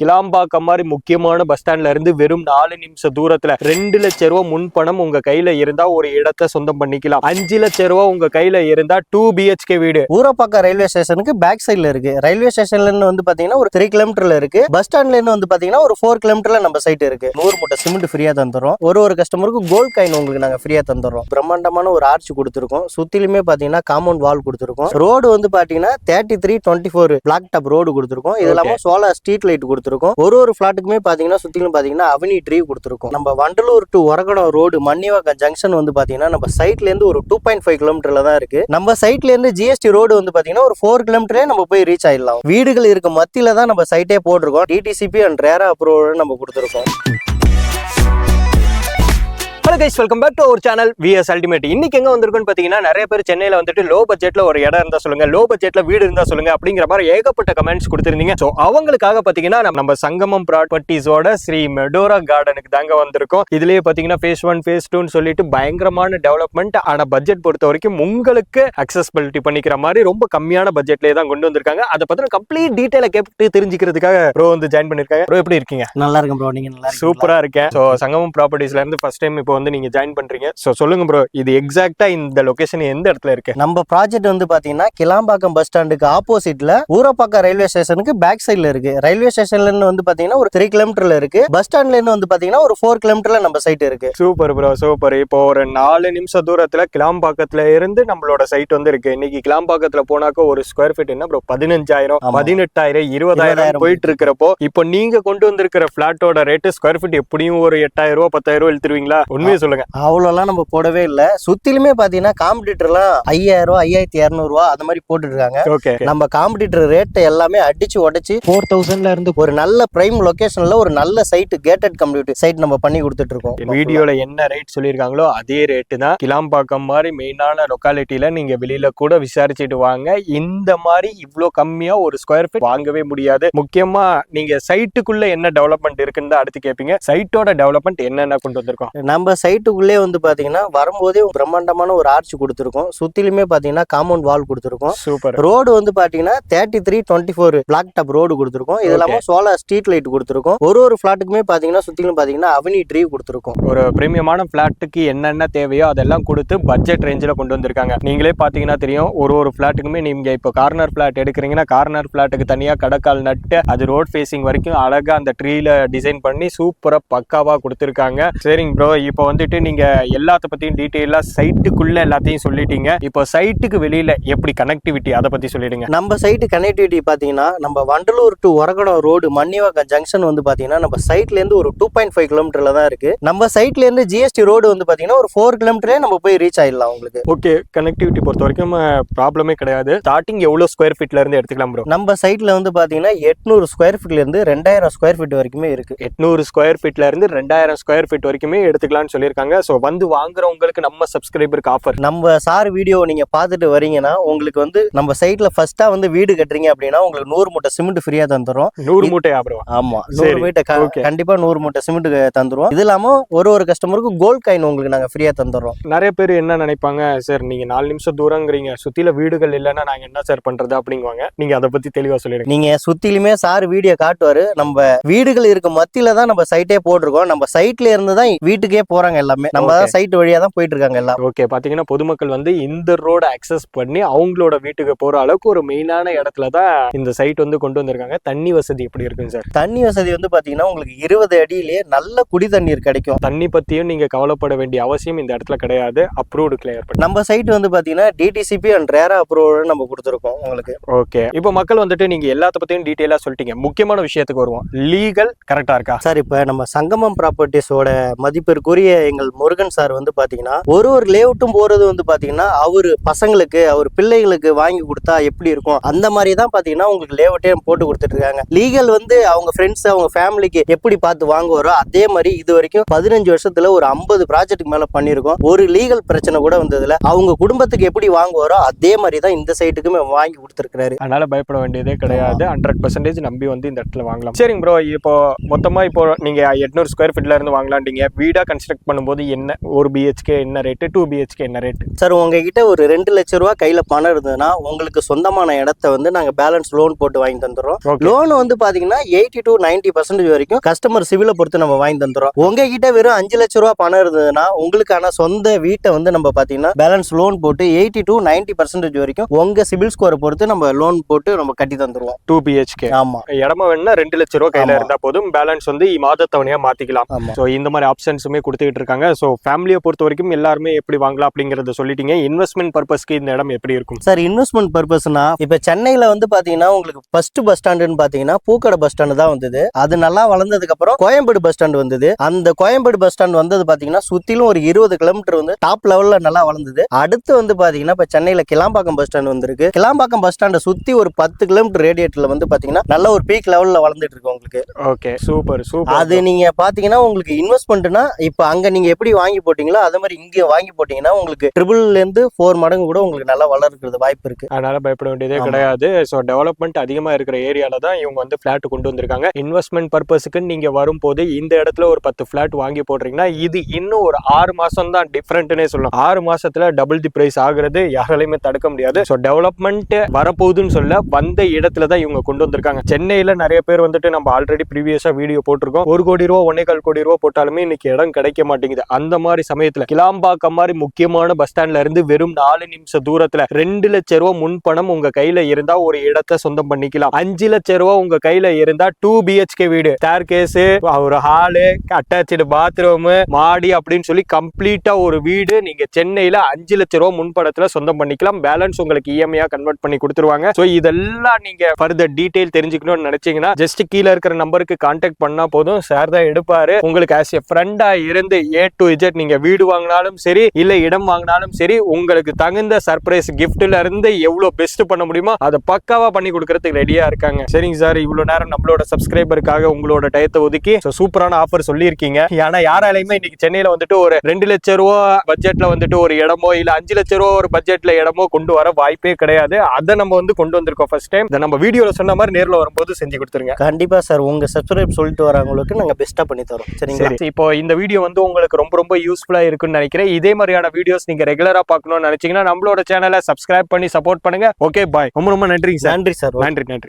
கிளாம்பாக்கம் மாதிரி முக்கியமான பஸ் ஸ்டாண்ட்ல இருந்து வெறும் 4 நிமிஷம் தூரத்துல 2 லட்சம் ரூபாய் முன்பணம் உங்க கையில இருந்தா ஒரு இடத்தை சொந்தம் பண்ணிக்கலாம். 5 லட்சம் ரூபாய் உங்க கையில இருந்தா 2 BHK வீடு. ஊரப்பாக்கம் ரயில்வே ஸ்டேஷனுக்கு பேக் சைட்ல இருக்கு. ரயில்வே ஸ்டேஷன்ல இருந்து வந்து பாத்தீங்கன்னா ஒரு 3 கிலோமீட்டர்ல இருக்கு. பஸ் ஸ்டாண்ட்ல இருந்து வந்து பாத்தீங்கன்னா ஒரு 4 கிலோமீட்டர்ல நம்ம சைட் இருக்கு. 100 மூட்டை சிமெண்ட் ஃப்ரீயா தந்துறோம். ஒரு கஸ்டமருக்கு கோல்ட் காயின் உங்களுக்கு நாங்க ஃப்ரீயா தந்துறோம். பிரம்மாண்டமான ஒரு ஆர்ச் கொடுத்துருக்கோம். சுத்திலுமே பாத்தீங்கன்னா காம்பவுண்ட் வால் கொடுத்துருக்கோம். ரோடு வந்து பாத்தீங்கன்னா 3324 பிளாக் டாப் ரோடு கொடுத்துருக்கோம். இது இல்லாம சோலார் ஸ்ட்ரீட் லைட் கொடுத்துருக்கோம். ஒரு பிளாட்டுக்குமே பாத்தீங்கன்னா சுத்திலும் பாத்தீங்கன்னா அவனி ட்ரீ கொடுத்துருக்கோம். நம்ம Vandalur to Oragadam road Mannivakkam junction வந்து பாத்தீங்கன்னா நம்ம சைட்ல இருந்து ஒரு 2.5 கிலோமீட்டர்ல தான் இருக்கு. நம்ம சைட்ல இருந்து GST ரோடு வந்து பாத்தீங்கன்னா ஒரு 4 கிலோமீட்டரே நம்ம போய் ரீச் ஆயிடலாம். வீடுகள் இருக்க மத்தியில தான் நம்ம சைட்டே போட்டிருக்கோம். DTCP அண்ட் ரேரா அப்ரூவல் நம்ம கொடுத்துருக்கோம். Hello guys, welcome back to our channel VS Ultimate. இன்னைக்கு எங்க வந்திருக்குன்னு பாத்தீங்கன்னா நிறைய பேர் சென்னையில வந்துட்டு லோ பட்ஜெட்ல ஒரு இடம் இருந்தா சொல்லுங்க, லோ பட்ஜெட்ல வீடு இருந்தா சொல்லுங்க அப்படிங்கிற மாதிரி ஏகப்பட்ட கமெண்ட்ஸ் கொடுத்திருந்தீங்க. ஸோ அவங்களுக்காக பாத்தீங்கன்னா நம்ம சங்கமம் ப்ராப்பர்ட்டிஸோட ஸ்ரீ மெடோரா கார்டனுக்கு தாங்க வந்திருக்கோம். இதுலயே பாத்தீங்கன்னா phase 1 phase 2 சொல்லிட்டு பயங்கரமான டெவலப்மெண்ட். ஆனா பட்ஜெட் பொறுத்த வரைக்கும் உங்களுக்கு அக்சஸபிலிட்டி பண்ணிக்கிற மாதிரி ரொம்ப கம்மியான பட்ஜெட்லயே தான் கொண்டு வந்திருக்காங்க. அதை பத்தின கம்ப்ளீட் டீடைலை கேட்டு தெரிஞ்சுக்கிறதுக்காக ப்ரோ வந்து ஜாயின் பண்ணிருக்காங்க. ப்ரோ எப்படி இருக்கீங்க? நல்லா இருக்கும் ப்ரோ. நீங்க நல்லா சூப்பரா இருக்கேன். ஸோ சங்கமம் ப்ராப்பர்ட்டிஸ்ல இருந்து ஃபர்ஸ்ட் டைம் இப்போ வந்து நீங்க ஜாயின் பண்றீங்க. சோ சொல்லுங்க ப்ரோ, இது எக்ஸாக்ட்டா இந்த லொகேஷன் எந்த இடத்துல இருக்கு? நம்ம ப்ராஜெக்ட் வந்து பாத்தீங்கன்னா கிளாம்பாக்கம் பஸ் ஸ்டாண்டுக்கு ஆப்போசிட்ல ஊரப்பாக்கம் ரயில்வே ஸ்டேஷனுக்கு பேக் சைட்ல இருக்கு. ரயில்வே ஸ்டேஷன்ல இருந்து வந்து பாத்தீங்கன்னா ஒரு 3 கிலோமீட்டர்ல இருக்கு. பஸ் ஸ்டாண்ட்ல இருந்து வந்து பாத்தீங்கன்னா ஒரு 4 கிலோமீட்டர்ல நம்ம சைட் இருக்கு. Super bro, super. இப்போ ஒரு 4 நிமிஷம் தூரத்துல கிளாம்பாக்கத்துல இருந்து நம்மளோட சைட் வந்து இருக்கு. இன்னைக்கு கிளாம்பாக்கத்துல போனாக்க ஒரு ஸ்கொயர் ஃபீட் என்ன ப்ரோ 15,000, 18,000, 20,000 போயிட்டு இருக்கிறப்போ இப்போ நீங்க கொண்டு வந்திருக்கிற பிளாட்டோட ரேட்டு ஸ்கொயர் ஃபீட் எப்படியும் ஒரு 8,000, 10,000 எழுத்துருவீங்களா? உண்மையை சொல்லுங்க. அவ்வளோலாம் நம்ம போடவே இல்லை. சுத்திலுமே பாத்தீங்கன்னா காம்படிட்டர்லாம் 5,000, 5,200 அந்த மாதிரி போட்டுட்டு இருக்காங்க. ஓகே, நம்ம காம்படிட்டர் ரேட் எல்லாமே அடிச்சு உடைச்சு 4,000ல இருந்து ஒரு நல்ல பிரைம் லொகேஷன்ல ஒரு நல்ல சைட் கேட்டட் கம்யூனிட்டி சைட் நம்ம பண்ணி கொடுத்துட்டு இருக்கோம். வீடியோல என்ன ரேட் சொல்லியிருக்காங்களோ அதே ரேட்டு தான். கிளாம்பாக்கம் மாதிரி மெயினான லொக்காலிட்டியில நீங்க வெளியில கூட விசாரிச்சுட்டு வாங்க. இந்த மாதிரி இவ்வளோ கம்மியா ஒரு ஸ்கொயர் ஃபீட் வாங்கவே முடியாது. முக்கியமா நீங்க சைட்டுக்குள்ள என்ன டெவலப்மெண்ட் இருக்குன்னு தான் அடுத்து கேட்பீங்க. சைட்டோட டெவலப்மெண்ட் என்னென்ன கொண்டு வந்திருக்கோம்? நம்ம சைட்டுக்குள்ளே வந்து பாத்தீங்கன்னா வரும்போதே பிரம்மாண்டமான ஒரு ஆர்ச் கொடுத்துருக்கோம். சுத்திலுமே பாத்தீங்கன்னா காம்பவுண்ட் வால் கொடுத்துருக்கோம். சூப்பர். ரோடு வந்து பாத்தீங்கன்னா 3324 பிளாக் டாப் ரோடு கொடுத்துருக்கோம். இது இல்லாம சோலார் ஸ்ட்ரீட் லைட் கொடுத்துருக்கோம். ஒரு பிளாட்டுக்குமே பாத்தீங்கன்னா சுத்திலும் பாத்தீங்கன்னா அவனி ட்ரீ கொடுத்துருக்கோம். ஒரு பிரீமியமான பிளாட்டுக்கு என்னென்ன தேவையோ அதெல்லாம் கொடுத்து பட்ஜெட் ரேஞ்சில் கொண்டு வந்திருக்காங்க. நீங்களே பாத்தீங்கன்னா தெரியும், ஒரு பிளாட்டுக்குமே நீங்க இப்போ கார்னர் பிளாட் எடுக்கிறீங்கன்னா கார்னர் பிளாட்டுக்கு தனியா கடக்கால் நட்டு அது ரோட் ஃபேசிங் வரைக்கும் அழகா அந்த ட்ரீல டிசைன் பண்ணி சூப்பரா பக்காவா கொடுத்துருக்காங்க. சரிங்க ப்ரோ, இப்போ வந்துட்டு நீங்க எல்லாத்த பத்தியும் டீட்டெயிலா சைட்டுக்குள்ள எல்லாத்தையும் சொல்லிட்டீங்க. இப்போ சைட்டுக்கு வெளியில எப்படி கனெக்டிவிட்டி அதை பத்தி சொல்லிடுங்க. நம்ம சைட்டு கனெக்டிவிட்டி பாத்தீங்கன்னா நம்ம Vandalur to Oragadam road Mannivakkam junction வந்து பாத்தீங்கன்னா நம்ம சைட்ல இருந்து ஒரு 2.5 கிலோமீட்டர்ல தான் இருக்கு. நம்ம சைட்ல இருந்து GST ரோடு வந்து பாத்தீங்கன்னா ஒரு 4 கிலோமீட்டரே நம்ம போய் ரீச் ஆயிடலாம் உங்களுக்கு. ஓகே, கனெக்டிவிட்டி பொறுத்த வரைக்கும் ப்ராப்ளமே கிடையாது. ஸ்டார்டிங் எவ்வளவு ஸ்கொயர் ஃபீட்ல இருந்து எடுத்துக்கலாம் ப்ரோ? நம்ம சைட்ல வந்து பாத்தீங்கன்னா 800 ஸ்கொயர் ஃபீட்ல இருந்து 2000 ஸ்கொயர் ஃபீட் வரைக்குமே இருக்கு. 800 ஸ்கொயர் ஃபீட்ல இருந்து 2000 ஸ்கொயர் ஃபீட் வரைக்குமே எடுத்துக்கலாம்னு சொல்லியிருக்காங்க. ஸோ வந்து வாங்குறவங்களுக்கு நம்ம சப்ஸ்கிரைபருக்கு ஆஃபர். நம்ம சார் வீடியோ நீங்க பாத்துட்டு வரீங்கன்னா உங்களுக்கு வந்து நம்ம சைட்ல ஃபர்ஸ்டா வந்து வீடு கட்டுறீங்க அப்படின்னா உங்களுக்கு 100 மூட்டை சிமெண்ட் ஃப்ரீயா தந்துரும். 100 மூட்டை ப்ரோ? ஆமா, 100 மூட்டை கண்டிப்பா 100 மூட்டை சிமெண்ட் தந்துரும். இது இல்லாம ஒரு கஸ்டமருக்கு கோல்ட் காயின் உங்களுக்கு நாங்க ஃப்ரீயா தந்துறோம். நிறைய பேர் என்ன நினைப்பாங்க, சார் நீங்க 4 நிமிஷம் தூரங்கிறீங்க, சுத்தில வீடுகள் இல்லைன்னா நாங்க என்ன சார் பண்றது அப்படிங்குவாங்க. நீங்க அதை பத்தி தெளிவா சொல்லிடுங்க. நீங்க சுத்திலுமே சார் வீடியோ காட்டுவாரு. நம்ம வீடுகள் இருக்க மத்தியில தான் நம்ம சைட்டே போட்டிருக்கோம். நம்ம சைட்ல இருந்து தான் வீட்டுக்கே போறாங்க எல்லாமே. நம்ம தான் சைட் வழியா தான் போயிட்டு இருக்காங்க எல்லாம். ஓகே, பாத்தீங்கன்னா பொதுமக்கள் வந்து இந்த ரோட அக்சஸ் பண்ணி அவங்களோட வீட்டுக்கு போற அளவுக்கு ஒரு மெயினான இடத்துல தான் இந்த சைட் வந்து கொண்டு வந்திருக்காங்க. தண்ணி வசதி எப்படி இருக்குங்க சார்? தண்ணி வசதி வந்து பாத்தீங்கன்னா உங்களுக்கு 20 அடியிலேயே நல்ல குடி தண்ணீர் கிடைக்கும். தண்ணி பத்தியும் நீங்க கவலைப்பட வேண்டிய அவசியம் இந்த இடத்துல கிடையாது. அப்ரூவ்டு கிளியர் பண்ணி நம்ம சைட் வந்து பாத்தீங்கன்னா DTCP அண்ட் ரேரா அப்ரூவல் நம்ம கொடுத்துருக்கோம் உங்களுக்கு. ஓகே, இப்போ மக்கள் வந்துட்டு நீங்க எல்லாத்த பத்தியும் டீடைலா சொல்லிட்டீங்க. முக்கியமான விஷயத்துக்கு வருவோம். லீகல் கரெக்டா இருக்கா சார்? இப்ப நம்ம சங்கமம் ப்ராப்பர்ட்டிஸோட மதிப்பிற்குரிய எங்கள் முருகன் சார் வந்து பாத்தீங்கன்னா ஒரு லேஅவுட்டும் போறது வந்து பாத்தீங்கன்னா அவரு பசங்களுக்கு அவர் பிள்ளைகளுக்கு வாங்கி கொடுத்தா எப்படி இருக்கும் அந்த மாதிரி தான் பாத்தீங்கன்னா உங்களுக்கு லேஅவுட்டே போட்டு கொடுத்துட்டு இருக்காங்க. லீகல் வந்து அவங்க ஃப்ரெண்ட்ஸ் அவங்க ஃபேமிலிக்கு எப்படி பார்த்து வாங்குவாரோ அதே மாதிரி இது வரைக்கும் 15 வருஷத்துல ஒரு 50 ப்ராஜெக்ட்டுக்கு மேல பண்ணிருக்கோம். ஒரு லீகல் பிரச்சனை கூட வந்ததுல அவங்க குடும்பத்துக்கு எப்படி வாங்குவாரோ அதே மாதிரி தான் இந்த சைட்டுக்குமே வாங்கி கொடுத்துருக்காரு. அதனால பயப்பட வேண்டியதே கிடையாது. 100% நம்பி வந்து இந்த இடத்துல வாங்கலாம். சரிங்க ப்ரோ, இப்போ மொத்தமா இப்போ நீங்க 800 ஸ்கொயர் ஃபீட்ல இருந்து வாங்கலாம்ட்டீங்க. வீடா கன்ஸ்ட்ரக்ட் செலக்ட் பண்ணும்போது என்ன ஒரு பிஹெச்கே என்ன ரேட்டு, 2 பிஹெச்கே என்ன ரேட்டு? சார் உங்ககிட்ட ஒரு 2 லட்ச ரூபா கையில பணம் இருந்ததுன்னா உங்களுக்கு சொந்தமான இடத்த வந்து நாங்க பேலன்ஸ் லோன் போட்டு வாங்கி தந்துடுறோம். Okay. லோன் வந்து பாத்தீங்கன்னா 80 to 90% வரைக்கும் கஸ்டமர் சிவிலை பொறுத்து நம்ம வாங்கி தந்துடுறோம். உங்ககிட்ட வெறும் 5 லட்ச ரூபா பணம் இருந்ததுன்னா உங்களுக்கான சொந்த வீட்டை வந்து நம்ம பாத்தீங்கன்னா பேலன்ஸ் லோன் போட்டு 80 to 90% வரைக்கும் உங்க சிபில் ஸ்கோரை பொறுத்து நம்ம லோன் போட்டு நம்ம கட்டி தந்துருவோம். 2 பிஹெச்கே. ஆமா இடமா வேணும்னா 2 லட்ச ரூபா கையில ஆமா. இருந்தா போதும், பேலன்ஸ் வந்து மாதத்தவணையா மாத்திக்கலாம். ஆமா ஸோ இந்த மாதிரி ஆப்ஷன்ஸுமே கொடுத்துக்கிட்டு இருக்காங்க. ஸோ ஃபேமிலியை பொறுத்த வரைக்கும் எல்லாருமே எப்படி வாங்கலாம் அப்படிங்கறத சொல்லிட்டீங்க. இன்வெஸ்ட்மெண்ட் பர்பஸ்க்கு இந்த இடம் எப்படி இருக்கும் சார்? இன்வெஸ்ட்மெண்ட் பர்பஸ்னா இப்ப சென்னையில வந்து பாத்தீங்கன்னா உங்களுக்கு ஃபர்ஸ்ட் பஸ் ஸ்டாண்டுன்னு பாத்தீங்கன்னா பூக்கடை பஸ் ஸ்டாண்டு தான் வந்தது. அது நல்லா வளர்ந்ததுக்கு அப்புறம் கோயம்பேடு பஸ் ஸ்டாண்டு வந்தது. அந்த கோயம்பேடு பஸ் ஸ்டாண்ட் வந்தது பாத்தீங்கன்னா சுத்திலும் ஒரு 20 கிலோமீட்டர் வந்து டாப் லெவல்ல நல்லா வளர்ந்தது. அடுத்து வந்து பாத்தீங்கன்னா இப்ப சென்னையில கிளாம்பாக்கம் பஸ் ஸ்டாண்ட் வந்திருக்கு. கிளாம்பாக்கம் பஸ் ஸ்டாண்டை சுத்தி ஒரு 10 கிலோமீட்டர் ரேடியேட்டர்ல வந்து பாத்தீங்கன்னா நல்ல ஒரு பீக் லெவல்ல வளர்ந்துட்டு இருக்கு உங்களுக்கு. Okay, super super. அது நீங்க பாத்தீங்கன்னா உங்களுக்கு இன்வெஸ்ட்மெண்ட்னா இப்ப அங்க நீங்க எப்படி வாங்கி போட்டீங்களோ அதே மாதிரி இங்க வாங்கி போட்டீங்கன்னா உங்களுக்கு 3.5 மடங்கு கூட உங்களுக்கு நல்லா வளர்க்கிறது வாய்ப்பு இருக்கு. அதனால பயப்பட வேண்டியதே ஆமா. கிடையாது. ஸோ டெவலப்மெண்ட் அதிகமா இருக்கிற ஏரியால தான் இவங்க வந்து ஃபிளாட் கொண்டு வந்திருக்காங்க. இன்வெஸ்ட்மெண்ட் பர்பஸ்க்கு நீங்க வரும்போது இந்த இடத்துல ஒரு 10 ஃபிளாட் வாங்கி போடுறீங்கன்னா இது இன்னும் ஒரு 6 மாசம் தான் டிஃபரெண்ட்னே சொல்லலாம். 6 மாசத்துல டபுள் தி பிரைஸ் ஆகுறது யாராலையுமே தடுக்க முடியாது. ஸோ டெவலப்மெண்ட் வரப்போகுதுன்னு சொல்ல வந்த இடத்துல தான் இவங்க கொண்டு வந்திருக்காங்க. சென்னையில நிறைய பேர் வந்துட்டு நம்ம ஆல்ரெடி ப்ரீவியஸா வீடியோ போட்டிருக்கோம். 1 கோடி ரூபா 1.25 கோடி ரூபா போட்டாலுமே இன்னைக்கு இடம் கிடைக்க மாட்டேங்குது. அந்த மாதிரி சமயத்துல கிளாம்பாக்கம் மாதிரி முக்கியமான பஸ் ஸ்டாண்ட்ல இருந்து வெறும் 4 நிமிஷம் தூரத்துல 2 லட்ச ரூபா முன்பணம் உங்க கையில இருந்தா ஒரு இடத்தை சொந்தம் பண்ணிக்கலாம். 5 லட்ச ரூபா உங்க கையில இருந்தா 2 பிஹெச்கே வீடு, ஸ்டேர் கேஸ், ஒரு ஹாலு, அட்டாச்சு பாத்ரூம், மாடி அப்படின்னு சொல்லி கம்ப்ளீட்டா ஒரு வீடு நீங்க சென்னையில 5 லட்ச ரூபா முன்பணத்துல சொந்தம் பண்ணிக்கலாம். பேலன்ஸ் உங்களுக்கு இஎம்ஐயா கன்வெர்ட் பண்ணி கொடுத்துருவாங்க. சோ இதெல்லாம் நீங்க ஃபர்தர் டீடைல் தெரிஞ்சுக்கணும்னு நினைச்சீங்கன்னா ஜஸ்ட் கீழே இருக்கிற நம்பருக்கு கான்டாக்ட் பண்ணா போதும். சார் தான் எடுப்பாரு. உங்களுக்கு ஆஸ் எ ஃப்ரெண்டா இருந்து A to Z நீங்க வீடு வாங்கினாலும் சரி இல்ல இடம் வாங்கினாலும் சரி உங்களுக்கு தகுந்த சர்ப்ரைஸ் கிஃப்ட்ல இருந்து எவ்வளவு பெஸ்ட் பண்ண முடியுமோ அதை பக்காவா பண்ணி கொடுக்கறதுக்கு ரெடியா இருக்காங்க. சரிங்க சார், இவ்வளவு நேரம் நம்மளோட சப்ஸ்கிரைபருக்காக உங்களோட டயத்தை ஒதுக்கி சூப்பரான ஆஃபர் சொல்லியிருக்கீங்க. ஏன்னா யாராலையுமே இன்னைக்கு சென்னையில வந்துட்டு ஒரு 2 லட்ச ரூபா பட்ஜெட்ல வந்துட்டு ஒரு இடமோ இல்ல 5 லட்ச ரூபா ஒரு பட்ஜெட்ல இடமோ கொண்டு வர வாய்ப்பே கிடையாது. அதை நம்ம வந்து கொண்டு வந்திருக்கோம் ஃபர்ஸ்ட் டைம். நம்ம வீடியோல சொன்ன மாதிரி நேர்ல வரும்போது செஞ்சு கொடுத்துருங்க. கண்டிப்பா சார், உங்க சப்ஸ்கிரைப் சொல்லிட்டு வரவங்களுக்கு நாங்க பெஸ்டா பண்ணி தரோம். சரிங்களா? இப்போ இந்த வீடியோ வந்து உங்களுக்கு ரொம்ப ரொம்ப யூஸ்ஃபுல்லா இருக்குன்னு நினைக்கிறேன். இதே மாதிரியான வீடியோஸ் நீங்க ரெகுலரா பார்க்கணும்னு நினைச்சீங்கன்னா நம்மளோட சேனலை சப்ஸ்கிரைப் பண்ணி சப்போர்ட் பண்ணுங்க. ஓகே, பாய். ரொம்ப ரொம்ப நன்றிங்க சார். நன்றி சார். நன்றி.